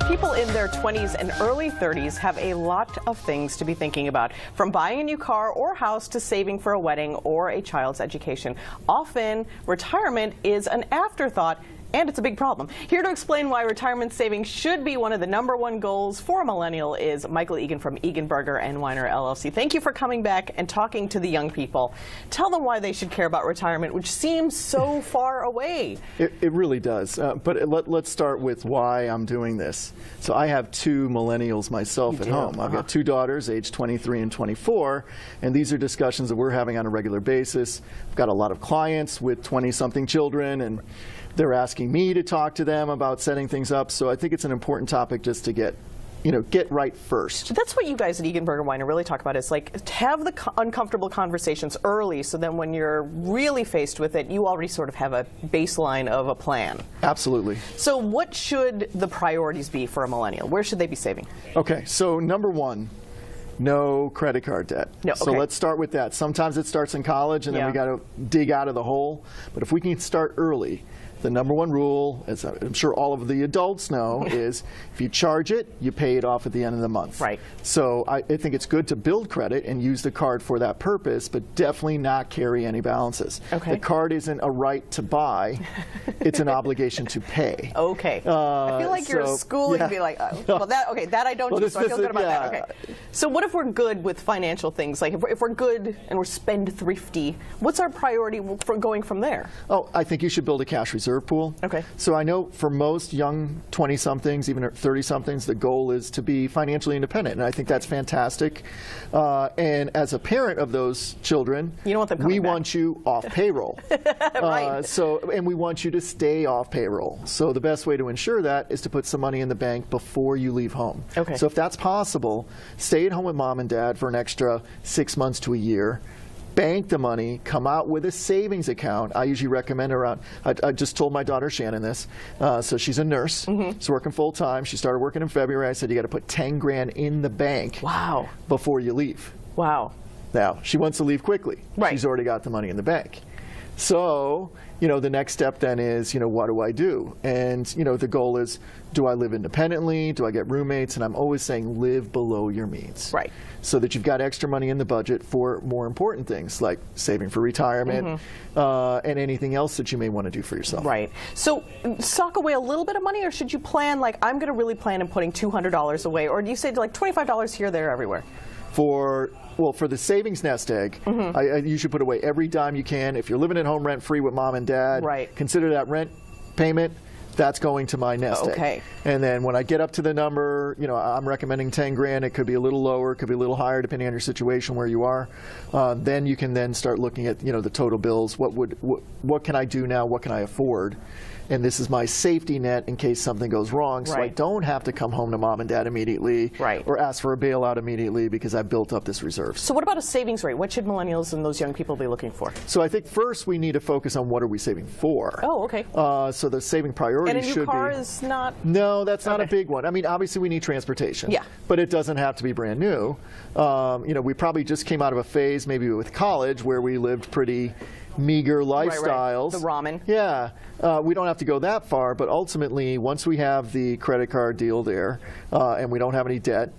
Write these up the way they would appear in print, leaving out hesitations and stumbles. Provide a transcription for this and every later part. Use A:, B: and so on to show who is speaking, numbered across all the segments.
A: People in their 20s and early 30s have a lot of things to be thinking about, from buying a new car or house to saving for a wedding or a child's education. Often, retirement is an afterthought, and it's a big problem. Here to explain why retirement savings should be one of the #1 goals for a millennial is Michael Egan from Egan, Berger Weiner, LLC. Thank you for coming back and talking to the young people. Tell them why they should care about retirement, which seems so far away.
B: It really does. But let's start with why I'm doing this. So I have 2 millennials myself at home. I've got 2 daughters, aged 23 and 24, and these are discussions that we're having on a regular basis. I've got a lot of clients with 20-something children, and they're asking me to talk to them about setting things up. So I think it's an important topic just to get right first.
A: That's what you guys at Egan, Berger Weiner really talk about, is like have the uncomfortable conversations early, so then when you're really faced with it, you already sort of have a baseline of a plan.
B: Absolutely.
A: So what should the priorities be for a millennial? Where should they be saving?
B: Okay, so #1, no credit card debt.
A: No,
B: so let's start with that. Sometimes it starts in college and then we got to dig out of the hole. But if we can start early, the #1 rule, as I'm sure all of the adults know, is if you charge it, you pay it off at the end of the month.
A: Right.
B: So I think it's good to build credit and use the card for that purpose, but definitely not carry any balances.
A: Okay.
B: The card isn't a right to buy, it's an obligation to pay.
A: Okay. I feel like you're at school, you'd be like, well, that I don't do, so I feel good about that. Okay. So what if we're good with financial things? Like if we're good and we're spend-thrifty, what's our priority for going from there?
B: Oh, I think you should build a cash reserve pool.
A: Okay.
B: So I know for most young 20-somethings, even 30-somethings, the goal is to be financially independent, and I think that's fantastic. And as a parent of those children,
A: you don't want them
B: we
A: back.
B: want you off payroll.
A: Right.
B: And we want you to stay off payroll. So the best way to ensure that is to put some money in the bank before you leave home.
A: Okay.
B: So if that's possible, stay at home with mom and dad for an extra 6 months to a year. Bank the money, come out with a savings account. I usually recommend around, I just told my daughter Shannon this, so she's a nurse, she's working full time. She started working in February. I said, you got to put 10 grand in the bank before you leave.
A: Wow.
B: Now, she wants to leave quickly.
A: Right.
B: She's already got the money in the bank. So, the next step then is, what do I do? And, the goal is, do I live independently? Do I get roommates? And I'm always saying live below your means.
A: Right.
B: So that you've got extra money in the budget for more important things like saving for retirement and anything else that you may want to do for yourself.
A: Right. So sock away a little bit of money, or should you plan, like, I'm going to really plan on putting $200 away? Or do you say like $25 here, there, everywhere? For the savings nest egg, you should put away every dime you can. If you're living at home rent-free with mom and dad, consider that rent payment. That's going to my nest egg. And then when I get up to the number, I'm recommending 10 grand. It could be a little lower, it could be a little higher, depending on your situation where you are. Then you can then start looking at the total bills. What can I do now? What can I afford? And this is my safety net in case something goes wrong, so I don't have to come home to mom and dad immediately or ask for a bailout immediately because I've built up this reserve. So what about a savings rate? What should millennials and those young people be looking for?
B: So I think first we need to focus on what are we saving for.
A: Oh, okay.
B: So the saving priority should be...
A: And a new car is not...
B: No, that's not a big one. I mean, obviously we need transportation.
A: Yeah.
B: But it doesn't have to be brand new. We probably just came out of a phase, maybe with college, where we lived pretty meager lifestyles.
A: The ramen.
B: Yeah. We don't have to go that far, but ultimately, once we have the credit card deal there and we don't have any debt,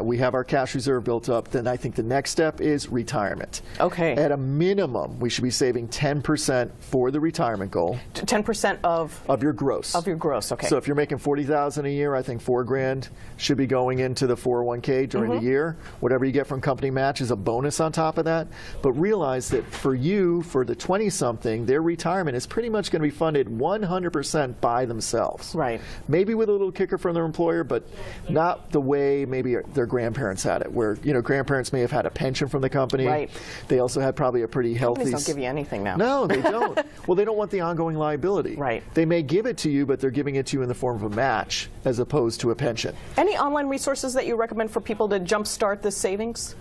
B: we have our cash reserve built up, then I think the next step is retirement.
A: Okay.
B: At a minimum, we should be saving 10% for the retirement goal.
A: 10% of
B: your gross.
A: Of your gross, okay.
B: So if you're making $40,000 a year, I think $4 grand should be going into the 401k during the year. Whatever you get from company match is a bonus on top of that. But realize that for you, for the 20-something, their retirement is pretty much going to be funded 100% by themselves.
A: Right.
B: Maybe with a little kicker from their employer, but not the way maybe their grandparents had it, where grandparents may have had a pension from the company.
A: Right.
B: They also had probably a pretty healthy...
A: Companies don't give you anything now.
B: No, they don't. Well, they don't want the ongoing liability.
A: Right.
B: They may give it to you, but they're giving it to you in the form of a match as opposed to a pension.
A: Any online resources that you recommend for people to jumpstart this savings?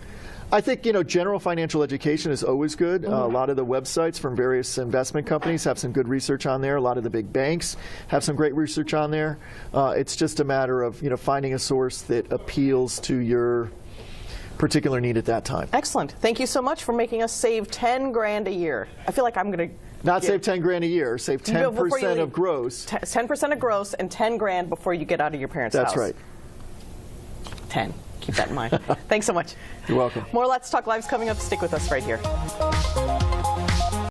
B: I think, general financial education is always good. A lot of the websites from various investment companies have some good research on there. A lot of the big banks have some great research on there. It's just a matter of, finding a source that appeals to your particular need at that time.
A: Excellent. Thank you so much for making us save 10 grand a year. I feel like I'm going to
B: not save 10 grand a year, save 10% of gross.
A: 10% of gross and 10 grand before you get out of your parents' house.
B: That's right.
A: 10. Keep that in mind. Thanks so much.
B: You're welcome.
A: More Let's Talk Live's coming up. Stick with us right here.